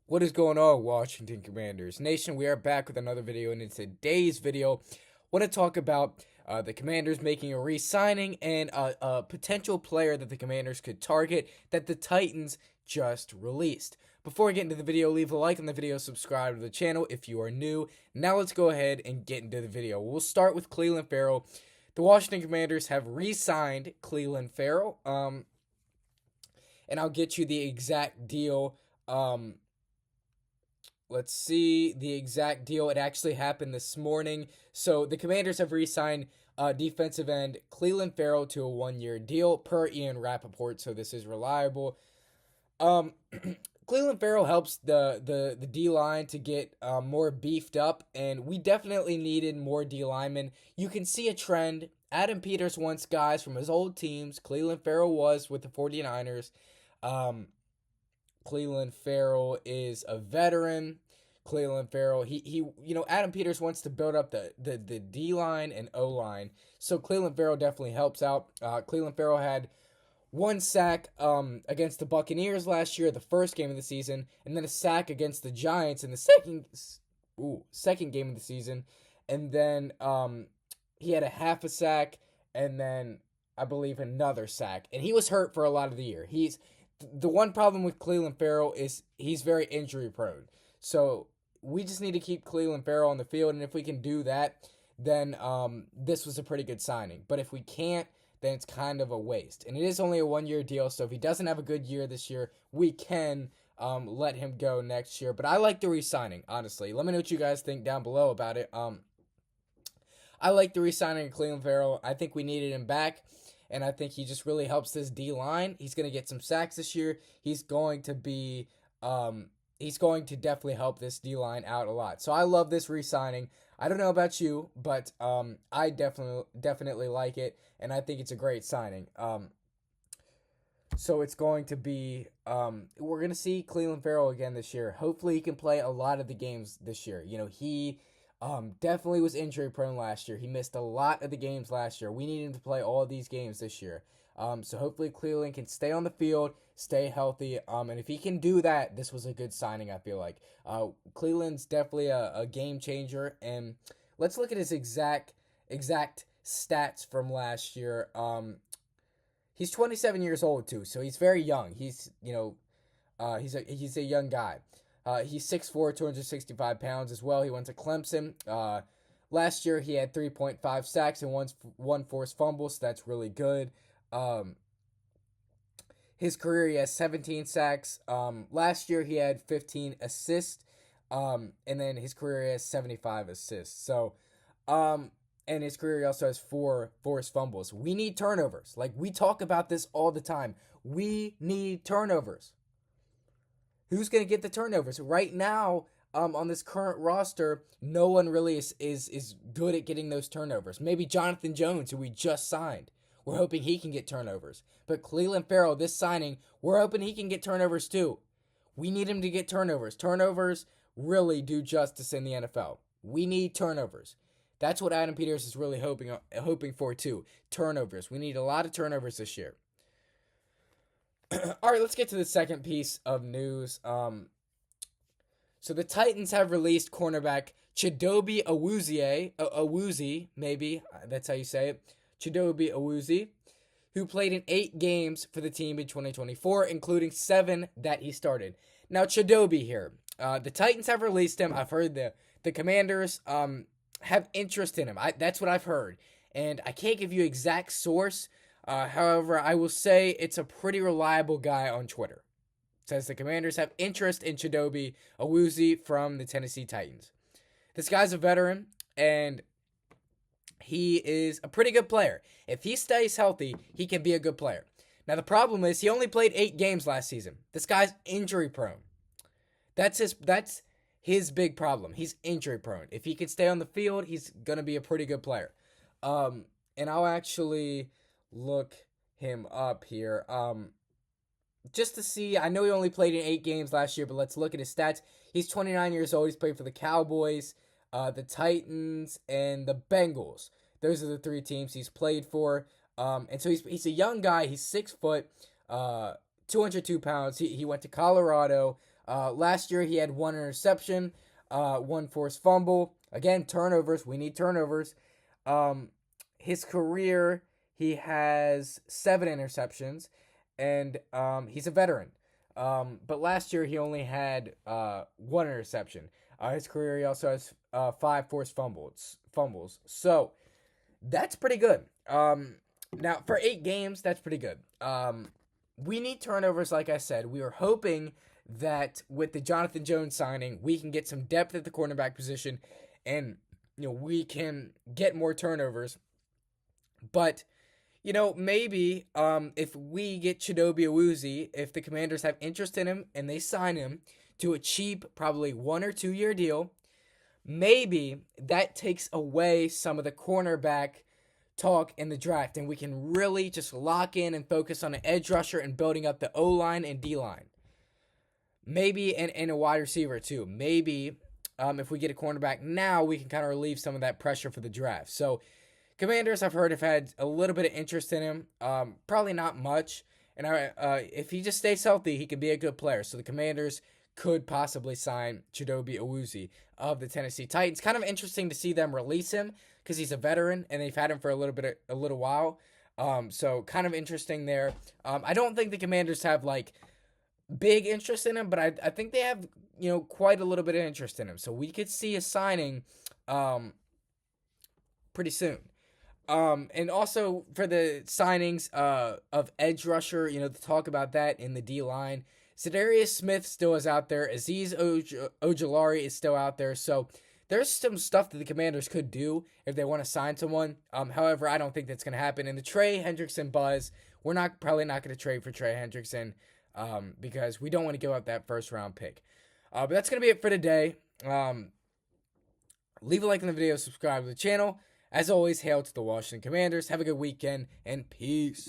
What is going on, Washington Commanders Nation? We are back with another video, and in today's video, I want to talk about the Commanders making a re-signing and a potential player that the Commanders could target that the Titans just released. Before we get into the video, leave a like on the video, subscribe to the channel if you are new. Now let's go ahead and get into the video. We'll start with Clelin Ferrel. The Washington Commanders have re-signed Clelin Ferrel, and I'll get you the exact deal. Let's see the exact deal. It actually happened this morning. So the Commanders have re-signed defensive end Clelin Ferrel to a 1-year deal per Ian Rappaport, so this is reliable. Clelin Ferrel helps the D-line to get more beefed up, and we definitely needed more D-linemen. You can see a trend. Adam Peters wants guys from his old teams. Clelin Ferrel was with the 49ers. Clelin Ferrel is a veteran. Clelin Ferrel, Adam Peters wants to build up the D-line and O-line. So Clelin Ferrel definitely helps out. Clelin Ferrel had one sack against the Buccaneers last year, the first game of the season, and then a sack against the Giants in the second game of the season. And then he had a half a sack, and then I believe another sack. And he was hurt for a lot of the year. The one problem with Clelin Ferrel is he's very injury prone. So we just need to keep Clelin Ferrel on the field, and if we can do that, then this was a pretty good signing. But if we can't, then it's kind of a waste. And it is only a 1-year deal, so if he doesn't have a good year this year, we can let him go next year. But I like the re-signing, honestly. Let me know what you guys think down below about it. I like the re-signing of Clelin Ferrel. I think we needed him back. And I think he just really helps this D-line. He's going to get some sacks this year. He's going to definitely help this D-line out a lot. So I love this re-signing. I don't know about you, but I definitely like it, and I think it's a great signing. So it's going to be we're going to see Clelin Ferrel again this year. Hopefully he can play a lot of the games this year. He definitely was injury prone last year. He missed a lot of the games last year. We need him to play all of these games this year. So hopefully Clelin can stay on the field, stay healthy. And if he can do that, this was a good signing, I feel like. Clelin's definitely a game changer. And let's look at his exact stats from last year. He's 27 years old too, so he's very young. He's he's a young guy. He's 6'4", 265 pounds as well. He went to Clemson. Last year, he had 3.5 sacks and one forced fumble, so that's really good. His career, he has 17 sacks. Last year, he had 15 assists. And then his career, he has 75 assists. So, and his career, he also has 4 forced fumbles. We need turnovers. Like, we talk about this all the time. We need turnovers. Who's going to get the turnovers? Right now, on this current roster, no one really is good at getting those turnovers. Maybe Jonathan Jones, who we just signed. We're hoping he can get turnovers. But Clelin Ferrel, this signing, we're hoping he can get turnovers too. We need him to get turnovers. Turnovers really do justice in the NFL. We need turnovers. That's what Adam Peters is really hoping for too. Turnovers. We need a lot of turnovers this year. All right, let's get to the second piece of news. So the Titans have released cornerback Chidobe Awuzie, maybe that's how you say it, Chidobe Awuzie, who played in 8 games for the team in 2024, including 7 that he started. Now Chidobe here, the Titans have released him. I've heard the Commanders have interest in him. That's what I've heard, and I can't give you exact source. However, I will say it's a pretty reliable guy on Twitter. It says the Commanders have interest in Chidobe Awuzie from the Tennessee Titans. This guy's a veteran, and he is a pretty good player. If he stays healthy, he can be a good player. Now, the problem is he only played 8 games last season. This guy's injury prone. That's his big problem. He's injury prone. If he can stay on the field, he's going to be a pretty good player. And I'll actually look him up here just to see. I know he only played in 8 games last year, but let's look at his stats. He's 29 years old. He's played for the Cowboys, the Titans, and the Bengals. Those are the 3 teams he's played for. And so he's a young guy. He's 6 foot, 202 pounds. He went to Colorado. Last year he had 1 interception, 1 forced fumble. Again, turnovers. We need turnovers. His career, he has 7 interceptions, and he's a veteran. But last year he only had 1 interception. His career, he also has 5 forced fumbles. So that's pretty good. Now for 8 games, that's pretty good. We need turnovers, like I said. We were hoping that with the Jonathan Jones signing, we can get some depth at the cornerback position, and we can get more turnovers. But maybe if we get Chidobe Awuzie, if the Commanders have interest in him and they sign him to a cheap, probably 1 or 2 year deal, maybe that takes away some of the cornerback talk in the draft, and we can really just lock in and focus on an edge rusher and building up the O-line and D-line. Maybe and a wide receiver too. Maybe if we get a cornerback now, we can kind of relieve some of that pressure for the draft. So Commanders, I've heard, have had a little bit of interest in him. Probably not much. And if he just stays healthy, he could be a good player. So the Commanders could possibly sign Chidobe Awuzie of the Tennessee Titans. Kind of interesting to see them release him because he's a veteran and they've had him for a little while. So kind of interesting there. I don't think the Commanders have big interest in him, but I think they have quite a little bit of interest in him. So we could see a signing pretty soon. And also for the signings of edge rusher, to talk about that in the D-line. Za'Darius Smith still is out there. Azeez Ojulari is still out there. So there's some stuff that the Commanders could do if they want to sign someone. However, I don't think that's going to happen. And the Trey Hendrickson buzz, we're probably not going to trade for Trey Hendrickson because we don't want to give up that first-round pick. But that's going to be it for today. Leave a like on the video, subscribe to the channel. As always, hail to the Washington Commanders. Have a good weekend, and peace.